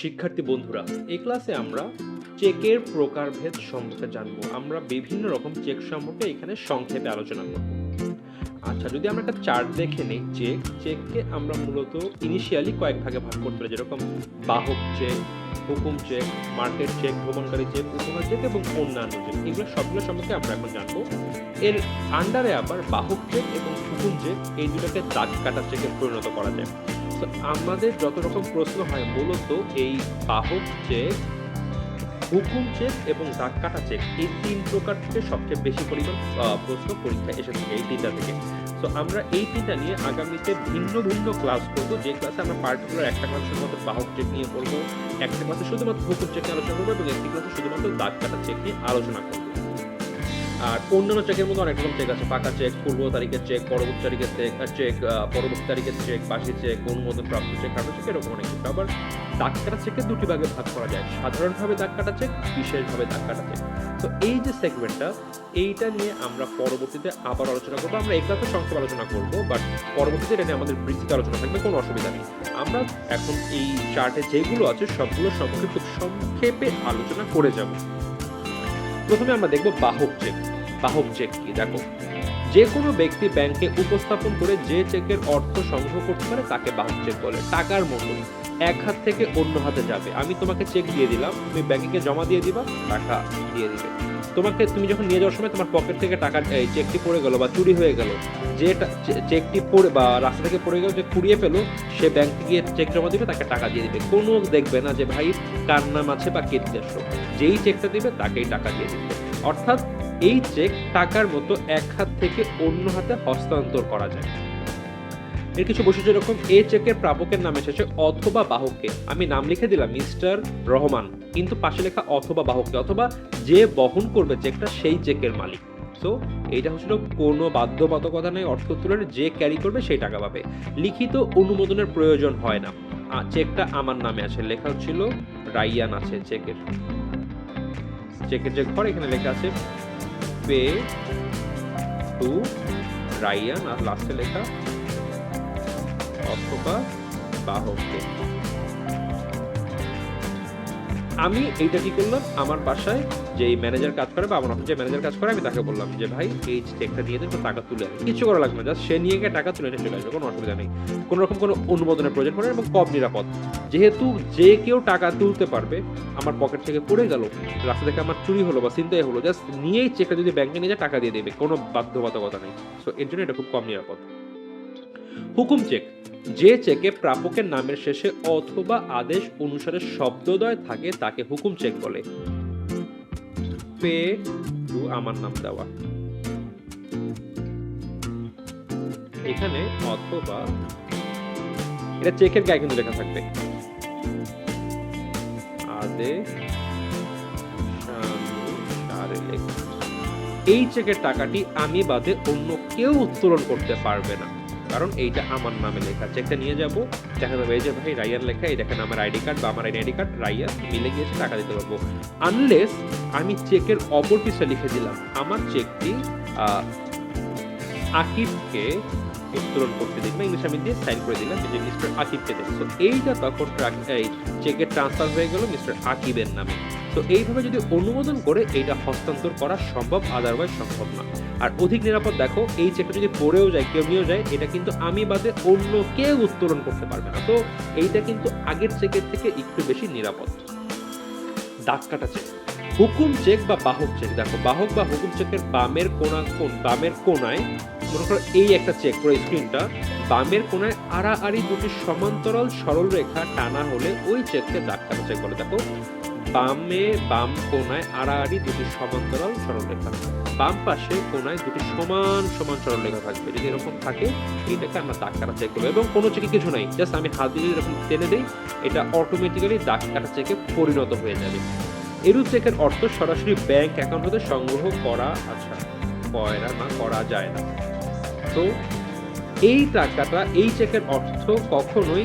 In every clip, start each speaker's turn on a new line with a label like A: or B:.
A: শিক্ষার্থী বন্ধুরা, এই ক্লাসে আমরা চেকের প্রকারভেদ সম্পর্কে জানবো। আমরা বিভিন্ন রকম চেক সম্পর্কে এখানে সংক্ষেপে আলোচনা করব। আচ্ছা, যদি আমরা একটা চার্ট দেখে নেই, চেককে আমরা মূলত ইনিশিয়ালি কয়েক ভাগে ভাগ করতে পারি, যেরকম বাহক চেক, হুকুম চেক, মার্কেট চেক, ভ্রমণকারী চেক, উপহার চেক এবং অন্যান্য চেক। এগুলো সবগুলো সম্পর্কে আমরা এখন জানবো। এর আন্ডারে আবার বাহক চেক এবং হুকুম চেক, এই দুটাকে দাগ কাটা চেকে পরিণত করা যায়। তো আমাদের যত রকম প্রশ্ন হয় মূলত এই বাহক চেক, হুকুম চেক এবং দাগ কাটা চেক, এই তিন প্রকার থেকে সবচেয়ে বেশি পরিমাণ প্রশ্ন পরীক্ষায় এসে থাকে এই তিনটা থেকে। তো আমরা এই তিনটা নিয়ে আগামীতে ভিন্ন ভিন্ন ক্লাস করবো, যে ক্লাসে আমরা পার্টিকুলার একটা ক্লাসে শুধুমাত্র বাহক চেক নিয়ে পড়বো, একটা ক্লাসে শুধুমাত্র হুকুম চেক নিয়ে আলোচনা করবো এবং একটি ক্লাসে শুধুমাত্র দাগ কাটা চেক নিয়ে আলোচনা করবো। আর অন্যান্য চেকের মধ্যে অনেক রকম চেক আছে, পাকা চেক, পূর্ব তারিখের চেক, পরবর্তী তারিখের চেক, পরবর্তী তারিখের চেক, বাসি চেক, অনুমোদন প্রাপ্ত চেক, কাটা চেক, এরকম অনেক কিছু। আবার দাগ কাটা চেকে দুটি ভাগে ভাগ করা যায়, সাধারণভাবে দাগ কাটা চেক, বিশেষভাবে দাগ কাটা চেক। তো এই যে সেগমেন্টটা, এইটা নিয়ে আমরা পরবর্তীতে আবার আলোচনা করবো। আমরা এই ক্লাসে সংক্ষেপ আলোচনা করবো, বাট পরবর্তীতে এটা নিয়ে আমাদের বিস্তৃত আলোচনা থাকবে, কোনো অসুবিধা নেই। আমরা এখন এই চার্টে যেগুলো আছে সবগুলো সম্পর্কে খুব সংক্ষেপে আলোচনা করে যাব। প্রথমে আমরা দেখব বাহক চেক। বাহক চেক কি? দেখো, যে কোনো ব্যক্তি ব্যাংকে উপস্থাপন করে যে চেকের অর্থ সংগ্রহ করতে পারে তাকে বাহক চেক বলে। টাকার মতো এক হাত থেকে অন্য হাতে যাবে। আমি তোমাকে চেক দিয়ে দিলাম, তুমি ব্যাংকে জমা দিয়ে দিবা, টাকা দিয়ে দিবে। তুমি যখন নিয়ে যাওয়ার সময় তোমার পকেট থেকে টাকা চেকটি পড়ে গেল বা চুরি হয়ে গেল, যে চেকটি পড়ে বা রাস্তা থেকে পড়ে গেল, যে কুড়িয়ে পেলো, সে ব্যাংকে গিয়ে চেক জমা দিবে, তাকে টাকা দিয়ে দিবে। কোনো দেখবে না যে ভাই কার নাম আছে বা কে দিয়েছো, যেই চেকটা দিবে তাকেই টাকা দিয়ে দিবে। অর্থাৎ এই চেক টাকার মতো এক হাত থেকে অন্য হাতে হস্তান্তর করা যায়। এর কিছু বৈশিষ্ট্য এরকম: এই চেকের প্রাপকের নামে শেষে অথবা বাহককে, আমি নাম লিখে দিলাম মিস্টার রহমান, কিন্তু পাশে লেখা অথবা বাহককে, অথবা যে বহন করবে চেকটা সেই চেকের মালিক। সো এইটা হচ্ছিল কোনো বাধ্যবাধকতা নেই, অর্থ উত্তোলনের যে ক্যারি করবে সেই টাকা পাবে। লিখিত অনুমোদনের প্রয়োজন হয় না। চেকটা আমার নামে আছে, লেখা হচ্ছিল রাইয়ান আছে চেকের যে ঘর, এখানে লেখা আছে পে টু রাইয়ান, আর লাস্টে লেখা অথবা বাহককে। আমি এইটা কি করলাম, আমার বাসায় যে ম্যানেজার কাজ করে বা আমার অফিসে ম্যানেজার কাজ করে, আমি তাকে বললাম যে ভাই এই চেকটা দিয়ে দেন, টাকা তুলে আনি। কিছু করা লাগবে না, জাস্ট সে নিয়ে গিয়ে টাকা তুলে নিয়ে চলে আসবে, কোনো অসুবিধা নেই। কোনো রকম কোনো অনুমোদনের প্রয়োজন পড়ে এবং কম নিরাপদ। যেহেতু যে কেউ টাকা তুলতে পারবে, আমার পকেট থেকে পড়ে গেল, রাস্তা থেকে আমার চুরি হলো বা ছিনতাই হলো, জাস্ট নিয়েই চেকটা যদি ব্যাংকে নিয়ে যায় টাকা দিয়ে দেবে, কোনো বাধ্যবাধকতা নেই। সো এর জন্য এটা খুব কম নিরাপদ। হুকুম চেক, যে চেকে প্রাপকের নামের শেষে অথবা আদেশ অনুসারে শব্দদ্বয় থাকে তাকে হুকুম চেক বলে। পে টু আমার নাম দেওয়া, এখানে অথবা, এটা চেকের গায়ে কিন্তু লেখা থাকবে আদেশ এই চেকের টাকাটি আমি বাদে অন্য কেউ উত্তোলন করতে পারবে না, কারণ এইটা আমার নামে লেখা। চেকটা নিয়ে যাব, দেখা যাবে এই যে ভাই রাইয়ান লেখা, এই দেখেন আমার আইডি কার্ড বা আমার আইডি কার্ড রাইয়ান মিলে গিয়েছে, টাকা দিতে পারবো। আনলেস আমি চেকের অপর পিছে লিখে দিলাম আমার চেকটি আকিবকে উত্তোলন করতে দিন, বা ইংলিশ আমি দিয়ে সাইন করে দিলাম যে মিস্টার আকিবকে দেন। তো এইটা তখন চেকের ট্রান্সফার হয়ে গেল মিস্টার আকিবের নামে। তো এইভাবে যদি অনুমোদন করে এইটা হস্তান্তর করা সম্ভব, আদারওয়াইজ সম্ভব না। আর অধিক নিরাপদ, দেখো এই চেকটা যদি পড়েও যায়, কেউ নিয়েও যায়, এটা কিন্তু আমি বাদে অন্য কেউ উত্তোলন করতে পারবে না। তো এইটা কিন্তু আগের চেকের থেকে একটু বেশি নিরাপদ। দাগ কাটা চেক, হুকুম চেক বা বাহক চেক। দেখো, বাহক বা হুকুম চেকের বামের কোণায়, মনে করো এই একটা চেক পুরো স্ক্রিনটা, বামের কোণায় আড়াআড়ি দুটি সমান্তরাল সরল রেখা টানা হলে ওই চেককে দাগ কাটা চেক বলে। দেখো, বাম কোণায় আড়াআড়ি দুটি সমান্তরাল সরল রেখা, বাম পাশে কোণায় দুটি সমান সমান সরল রেখা থাকবে। যদি এরকম থাকে, এটাকে আমরা দাগ কাটা চেক করবো। এবং কোনো চেকে কিছু নাই, জাস্ট আমি হাত দিয়ে এরকম টেনে দিই, এটা অটোমেটিক্যালি দাগ কাটা চেকে পরিণত হয়ে যাবে। এরূপ চেকের অর্থ সরাসরি ব্যাংক অ্যাকাউন্ট হতে সংগ্রহ করা করা যায় না। তো এই টাকাটা, এই চেকের অর্থ কখনোই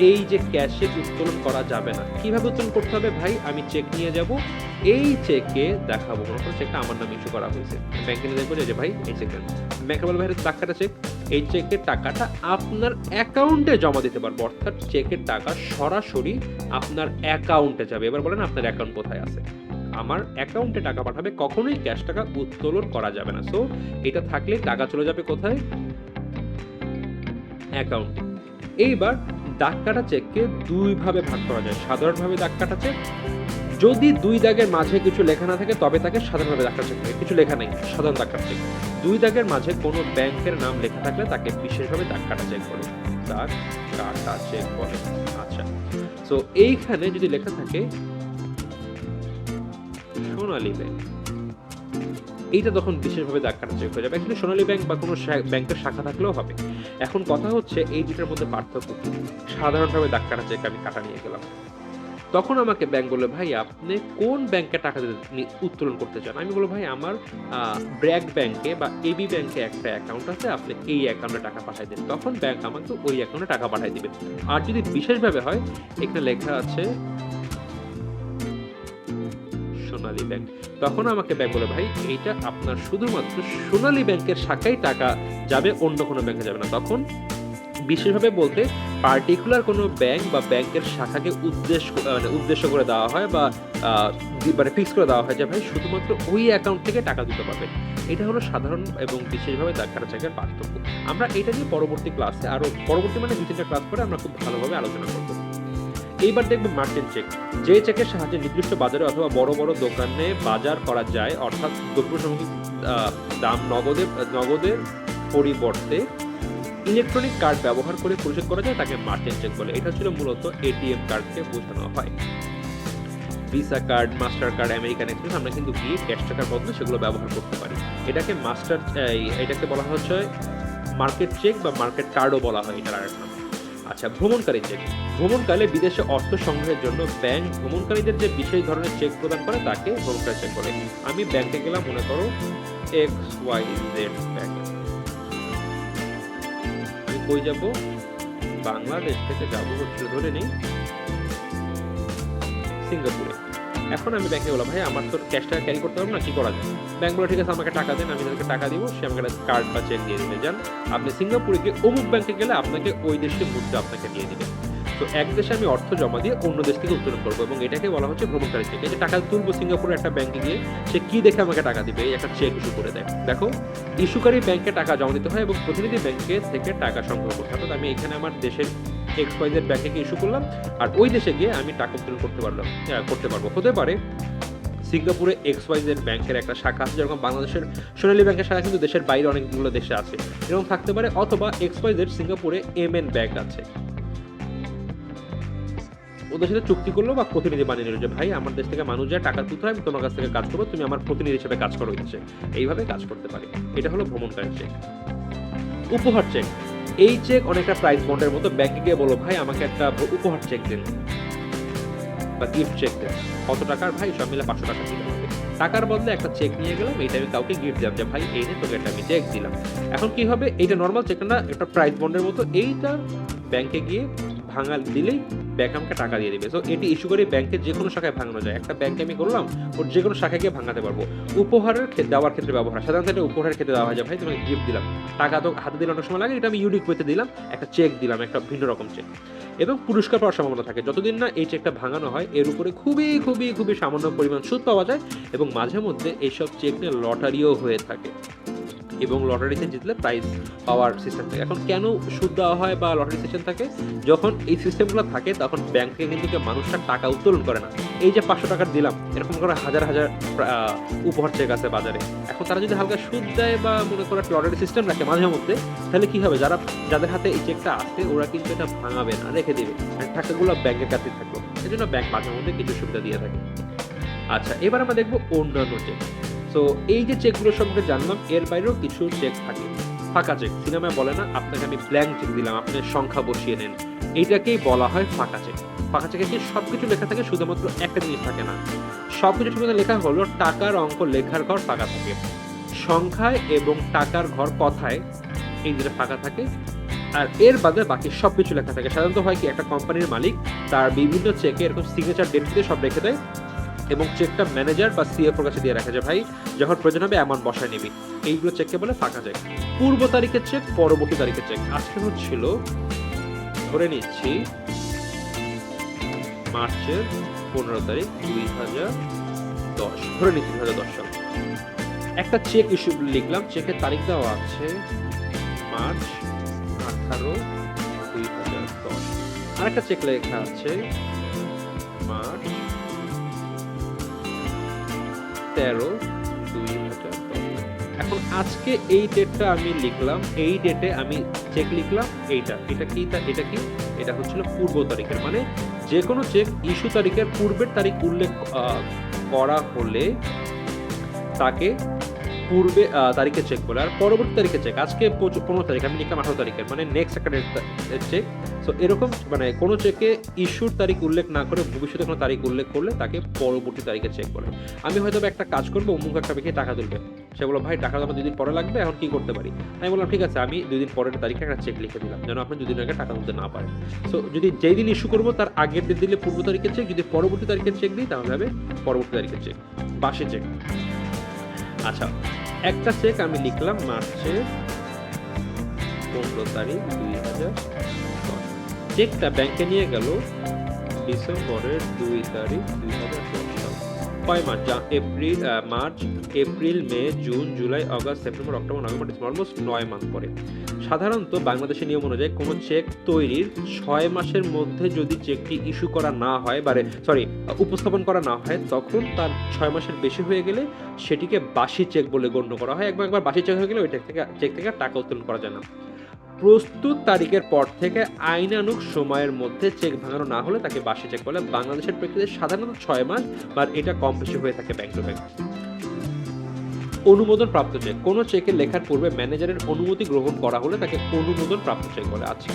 A: এই যে ক্যাশে উত্তোলন করা যাবে না। কিভাবে উত্তোলন করতে হবে ভাই? আমি চেক নিয়ে যাব। এই চেকে দেখাবো, মনে করো চেকটা আমার নামে ইস্যু করা হয়েছে। ব্যাংকে নিয়ে দেখবো যে ভাই এই চেক দেন। ব্যাংকে বলবে ভাই টাকা কাটা চেক। এই চেকের টাকাটা আপনার অ্যাকাউন্টে জমা দিতে পারবো, অর্থাৎ চেকের টাকা সরাসরি আপনার অ্যাকাউন্টে যাবে। এবার বলেন আপনার অ্যাকাউন্ট কোথায় আছে? আমার অ্যাকাউন্টে টাকা পাঠাবে, কখনোই ক্যাশ টাকা উত্তোলন করা যাবে না। সো এটা থাকলে টাকা চলে যাবে কোথায়? অ্যাকাউন্টে। এইবার দাগ কাটা চেককে দুই ভাবে ভাগ করা যায়। সাধারণভাবে দাগ কাটা চেক, যদি ২ দাগের মাঝে কিছু লেখা না থাকে তবে তাকে সাধারণভাবে দাগ কাটা চেক বলে। কিছু লেখা নেই, সাধারণ দাগ কাটা চেক। ২ দাগের মাঝে কোনো ব্যাংকের নাম লেখা থাকলে তাকে বিশেষভাবে দাগ কাটা চেক বলে। দাগ কাটা চেক বলে। আচ্ছা। সো এইখানে যদি লেখা থাকে সোনালী ব্যাংক, এইটা তখন বিশেষভাবে দাগ কাটা চেক হয়ে যাবে। অ্যাকচুয়ালি সোনালী ব্যাংক বা কোনো ব্যাংকের শাখা থাকলেও হবে। এখন কথা হচ্ছে এই দুটার মধ্যে পার্থক্য কি? সাধারণভাবে দাগ কাটা চেক আমি কাটা নিয়ে গেলাম। তখন আমাকে ব্যাংক বলল, ভাই আপনি কোন ব্যাংকে টাকা উত্তোলন করতে চান? আমি বলবো ভাই আমার ব্র্যাক ব্যাংকে বা এবি ব্যাংকে একটা অ্যাকাউন্ট আছে, আপনি এই অ্যাকাউন্টে টাকা পাঠাই দেন। তখন ব্যাংক আমাকে ওই অ্যাকাউন্টে টাকা পাঠাই দিবে। আর যদি বিশেষভাবে হয়, এখানে লেখা আছে সোনালী ব্যাংক, তখন আমাকে ব্যাংক বলে ভাই এইটা আপনার শুধুমাত্র সোনালী ব্যাংকের শাখায় টাকা যাবে, অন্য কোনো ব্যাংকে যাবে না। তখন বিশেষভাবে বলতে পার্টিকুলার কোনো ব্যাংক বা ব্যাংকের শাখাকে উদ্দেশ্য করে দেওয়া হয় বা মানে ফিক্স করে দেওয়া হয় যে ভাই শুধুমাত্র ওই অ্যাকাউন্ট থেকে টাকা দিতে পারবেন। এটা হলো সাধারণ এবং বিশেষভাবে দাগ কাটা চেকের পার্থক্য। আমরা এটা নিয়ে পরবর্তী ক্লাসে আরো পরবর্তী মানে ২-৩টা ক্লাস করে আমরা খুব ভালোভাবে আলোচনা করব। এইবার দেখব মার্চেন্ট চেক, যে চেকের সাহায্যে নির্দিষ্ট বাজারে অথবা বড় বড় দোকানে বাজার করা যায়, অর্থাৎ দ্রব্য সামগ্রীর দাম নগদের পরিবর্তে ইলেকট্রনিক কার্ড ব্যবহার করে পরিশোধ করা যায়, তাকে মার্চেন্ট চেক বলে। এটা ছিল মূলত এটিএম কার্ডকে বোঝানো হয়। Visa card, master card, American express আমরা কিন্তু গিয়ে ক্যাশ টাকার বদলে সেগুলো ব্যবহার করতে পারি। এটাকে বলা হচ্ছে মার্কেট চেক বা মার্কেট কার্ডও বলা হয় এটার আরেক নাম। আচ্ছা, ভ্রমণকারী চেক। ভ্রমণকালে বিদেশে অর্থ সংগ্রহের জন্য ব্যাংক ভ্রমণকারীদের যে বিশেষ ধরনের চেক প্রদান করে তাকে ভ্রমণকারী চেক বলে। আমি ব্যাংকে গেলাম, মনে করো XYZ ব্যাংক। আমি কই যাব? বাংলাদেশ থেকে যাব হচ্ছে ধরে নেই সিঙ্গাপুরে। এখন আমি ব্যাংকে বললাম ভাই আমার তো ক্যাশ টাকা ক্যারি করতে পারবো না, কি করা যায়? ব্যাংক বলে ঠিক আছে আমাকে টাকা দেন, আমি তাদেরকে টাকা দিব, সে আমাকে কার্ড বা চেক দিয়ে দিবে। যান আপনি সিঙ্গাপুরে গিয়ে অমুক ব্যাংকে গেলে আপনাকে ওই দেশে মুদ্রা আপনাকে দিয়ে দিবে। তো এক দেশে আমি অর্থ জমা দিয়ে অন্য দেশ থেকে উত্তোলন করবো এবং এটাকে বলা হচ্ছে ভ্রমণকারী চেক। এই যে টাকা তুলবো সিঙ্গাপুরে একটা ব্যাংকে গিয়ে, সে কি দেখে আমাকে টাকা দিবে? এই একটা চেক ইস্যু করে দেয়। দেখো, ইস্যুকারী ব্যাংকে টাকা জমা দিতে হয় এবং প্রতিনিধি ব্যাংকে থেকে টাকা সংগ্রহ করতে হয়। অর্থাৎ আমি এখানে আমার দেশের XYZ ব্যাংকে গিয়ে ইস্যু করলাম আর ওই দেশে গিয়ে আমি টাকা উত্তোলন করতে পারবো। হতে পারে সিঙ্গাপুরে XYZ ব্যাংকের একটা শাখা আছে, যেরকম বাংলাদেশের সোনালী ব্যাংকের শাখা কিন্তু দেশের বাইরে অনেকগুলো দেশে আছে, এরকম থাকতে পারে। অথবা XYZ সিঙ্গাপুরে MN ব্যাংক আছে, ওদের সাথে চুক্তি করলো বা প্রতিনিধি বানিয়ে নিল যে ভাই আমার দেশ থেকে মানুষ যায়, টাকা তুলতে হয়, আমি তোমার কাছ থেকে কাজ করবো, তুমি আমার প্রতিনিধি হিসেবে কাজ করো দেশে। এইভাবে কাজ করতে পারে। এটা হলো ভ্রমণকারী চেক। উপহার চেক, এই চেক অনেকটা প্রাইস বন্ডের মতো। ব্যাংকে গিয়ে বলো ভাই আমাকে একটা উপহার চেক দিন বা গিফট চেক দেন, কত টাকার? ভাই সব মিলে 500 টাকা দিতে হবে। টাকার বদলে একটা চেক নিয়ে গেলাম, এইটা আমি কাউকে গিফট দিলাম যে ভাই এই নে তোকে একটা আমি চেক দিলাম। এখন কি হবে? এইটা নর্মাল চেক না, একটা প্রাইস বন্ডের মতো। এইটা ব্যাংকে গিয়ে ভাঙা দিলেই ব্যাংক আমাকে টাকা দিয়ে দিবে। সো এটি ইস্যু করে ব্যাংকের যে কোনো শাখায় ভাঙানো যায়। একটা ব্যাংকে আমি করলাম, ওর যে কোনো শাখায় গিয়ে ভাঙাতে পারবো। উপহারের দেওয়ার ক্ষেত্রে ব্যবহার, সাধারণত এটা উপহারের ক্ষেত্রে দেওয়া হয় যে ভাই তোমাকে গিফট দিলাম, টাকা তো হাতে দিলে অনেক সময় লাগে, এটা আমি ইউনিক ওয়েতে দিলাম, একটা চেক দিলাম, একটা ভিন্ন রকম চেক। এবং পুরস্কার পাওয়ার সম্ভাবনা থাকে যতদিন না এই চেকটা ভাঙানো হয়। এর উপরে খুবই খুবই খুবই সামান্য পরিমাণ সুদ পাওয়া যায় এবং মাঝে মধ্যে এইসব চেক নিয়ে লটারিও হয়ে থাকে এবং লটারিতে জিতলে প্রাইজ পাওয়ার সিস্টেম থাকে। এখন কেন সুদ দেওয়া হয় বা লটারি সিস্টেম থাকে? যখন এই সিস্টেমগুলো থাকে তখন ব্যাংক থেকে কিন্তু মানুষটা টাকা উত্তোলন করে না। এই যে 500 টাকা দিলাম, এরকম করে হাজার হাজার উপহার চেক আছে বাজারে। এখন তারা যদি হালকা সুদ দেয় বা মনে করো লটারি সিস্টেম রাখে মাঝে মধ্যে, তাহলে কি হবে? যাদের হাতে এই চেকটা আছে ওরা কিন্তু এটা ভাঙাবে না, রেখে দিবে, টাকাগুলো ব্যাংকের কাছে থাকলো। এই জন্য ব্যাংক মাঝে মধ্যে কিছু সুবিধা দিয়ে থাকে। আচ্ছা, এবার আমরা দেখবো অন্যান্য চেক। তো এই যে চেকগুলো সম্পর্কে জানলাম, এর বাইরেও কিছু চেক থাকে। ফাঁকা চেক, সিনেমায় বলে না আপনাকে আমি ব্ল্যাঙ্ক চেক দিলাম, আপনি সংখ্যা বসিয়ে নেন, এইটাকেই বলা হয় ফাঁকা চেক। ফাঁকা চেকে কি সবকিছু লেখা থাকে? শুধুমাত্র একটা জিনিস থাকে না, সবকিছু শুধু লেখা হলো টাকার অঙ্ক লেখার ঘর ফাঁকা থাকে। সংখ্যায় এবং টাকার ঘর কথায় এই যেটা ফাঁকা থাকে আর এর বাদে বাকি সবকিছু লেখা থাকে। সাধারণত হয় কি, একটা কোম্পানির মালিক তার বিভিন্ন চেকে এরকম সিগনেচার ডেট দিয়ে সব রেখে দেয় এবং চেকটা ম্যানেজার বা সিএফওর কাছে দিয়ে রাখে যে ভাই যখন প্রয়োজন হবে অ্যামাউন্ট বসায় নিবি। এইগুলো চেককে বলে ফাঁকা চেক। পূর্ব তারিখের চেক, পরবর্তী তারিখের চেক। আজকে হচ্ছিল ধরে নিচ্ছি মার্চের 15 তারিখ 2010, ধরে নিচ্ছি 2010 সাল। একটা চেক ইস্যু লিখলাম, চেকের তারিখ দেওয়া আছে মার্চ 18, 2010। আরেকটা চেক লেখা আছে মার্চ 13, 2010। এখন আজকে এই ডেটটা আমি লিখলাম, এই ডেটে আমি চেক লিখলাম এইটা। এটা কি? এটা হচ্ছিল পূর্ব তারিখের, মানে যে কোনো চেক ইস্যু তারিখের পূর্বের তারিখ উল্লেখ করা হলে তাকে পূর্বে তারিখে চেক বলে। আর পরবর্তী তারিখে চেক, আজকে 15 তারিখ, আমি লিখলাম 18 তারিখের, মানে নেক্সট একটা চেক। সো এরকম মানে কোনো চেকে ইস্যুর তারিখ উল্লেখ না করে ভবিষ্যতে কোনো তারিখ উল্লেখ করলে তাকে পরবর্তী তারিখে চেক বলে। আমি হয়তো একটা কাজ করবো, অমুক একটা ব্যক্তি টাকা তুলবে, সে বললো ভাই টাকা তো আমার 2 দিন পরে লাগবে, এখন কি করতে পারি? আমি বললাম ঠিক আছে, আমি 2 দিন পরের তারিখে একটা চেক লিখে দিলাম যেন আপনি 2 দিন আগে টাকা তুলতে না পারেন। সো যদি যেই দিন ইস্যু করবো তার আগের দিন দিলে পূর্ব তারিখের চেক, যদি পরবর্তী তারিখের চেক দিই তাহলে হবে পরবর্তী তারিখের চেক, বাসি চেক। আচ্ছা, একটা চেক আমি লিখলাম মার্চের 15 তারিখ 2010। চেকটা ব্যাংকে নিয়ে গেল ডিসেম্বরের 2 তারিখ 2010 সাল। কয় মাস? March, April, May, June, July, August, September, October, November, December, almost 9 মাস পরে। সাধারণত বাংলাদেশের নিয়ম অনুযায়ী কোনো চেক তৈরির 6 মাসের মধ্যে যদি চেকটি ইস্যু করা না হয়, উপস্থাপন করা না হয়, তখন তার 6 মাসের বেশি হয়ে গেলে সেটিকে বাসি চেক বলে গণ্য করা হয়। একবার বাসি চেক হয়ে গেলে ওই চেক থেকে টাকা উত্তোলন করা যায় না। প্রস্তুত তারিখের পর থেকে আইনানুগ সময়ের মধ্যে চেক ভাঙানো না হলে তাকে বাসি চেক বলে। বাংলাদেশের প্রেক্ষিতে সাধারণত 6 মাস বা এটা কম বেশি হয়ে থাকে ব্যাংক টু ব্যাংক। অনুমোদন প্রাপ্ত চেক, কোনো চেকে লেখার পূর্বে ম্যানেজারের অনুমতি গ্রহণ করা হলে তাকে অনুমোদন প্রাপ্ত চেক বলে। আচ্ছা,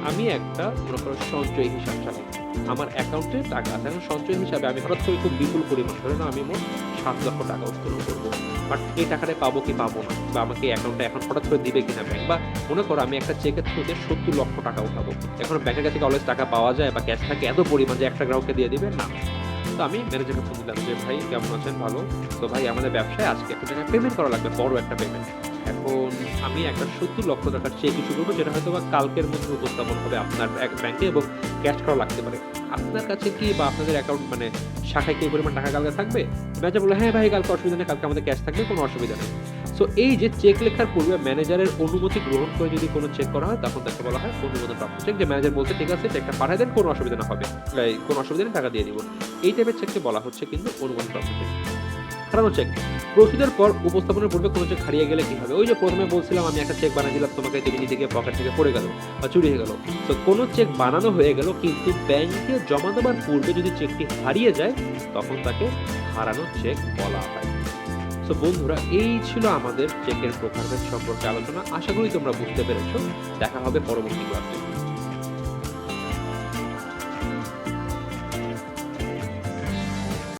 A: আমি একটা মনে করো সঞ্চয় হিসাব চালাই, আমার অ্যাকাউন্টে টাকা আছে, এখন সঞ্চয় হিসাবে আমি হঠাৎ করে খুব বিপুল পরিমাণ, ধরে না আমি মোট 7 লক্ষ টাকা উত্তোলন করবো, বাট এই টাকাটা পাবো কি পাবো না, বা আমাকে অ্যাকাউন্টে এখন হঠাৎ করে দিবে কিনা ব্যাংক, বা মনে করো আমি একটা চেকের থ্রুতে 70 লক্ষ টাকা উঠাবো, এখন ব্যাংকের কাছে অলওয়েজ টাকা পাওয়া যায় বা ক্যাশ থাকে এত পরিমাণ যে একটা গ্রাহককে দিয়ে দিবে না। তো আমি ম্যানেজারকে ফোন দিলাম যে ভাই কেমন আছেন? ভালো। তো ভাই আমাদের ব্যবসায় আজকে একটা টাকা পেমেন্ট করা লাগবে, বড় একটা পেমেন্ট। এখন আমি একটা 70 লক্ষ টাকার চেক ইস্যু করবো, যেটা হয়তো বা কালকের মধ্যে উপস্থাপন হবে আপনার ব্যাংকে এবং ক্যাশ করা লাগতে পারে। আপনার কাছে কি বা আপনাদের অ্যাকাউন্ট মানে শাখায় কি পরিমাণ টাকা কালকে থাকবে? ম্যানেজার বললো হ্যাঁ ভাই কালকে অসুবিধা নেই, কালকে আমাদের ক্যাশ থাকবে, কোনো অসুবিধা নেই। সো এই যে চেক লেখার পূর্বে ম্যানেজারের অনুমতি গ্রহণ করে যদি কোনো চেক করা হয় তখন তাকে বলা হয় অনুমোদন প্রাপ্ত চেক, যে ম্যানেজার বলছে ঠিক আছে চেকটা পাঠিয়ে দেন, কোনো অসুবিধা না হবে, কোনো অসুবিধা নেই, টাকা দিয়ে দিব। এই টাইপের চেককে বলা হচ্ছে কিন্তু অনুমোদন প্রাপ্ত চেক। হারানো চেক, প্রস্তুতের পর উপস্থাপনের পূর্বে কোনো চেক হারিয়ে গেলে কি হবে? ওই যে প্রথমে বলছিলাম আমি একটা চেক বানিয়ে দিলাম তোমাকে, তুমি নিজে গিয়ে পকেট থেকে পড়ে গেল বা চুরি হয়ে গেল। তো কোনো চেক বানানো হয়ে গেল কিন্তু ব্যাংকে জমা দেওয়ার পূর্বে যদি চেকটি হারিয়ে যায় তখন তাকে হারানো চেক বলা হয়। তো বন্ধুরা, এই ছিল আমাদের চেকের প্রকারভেদ সম্পর্কে আলোচনা। আশা করি তোমরা বুঝতে পেরেছো। দেখা হবে পরবর্তী ক্লাসে।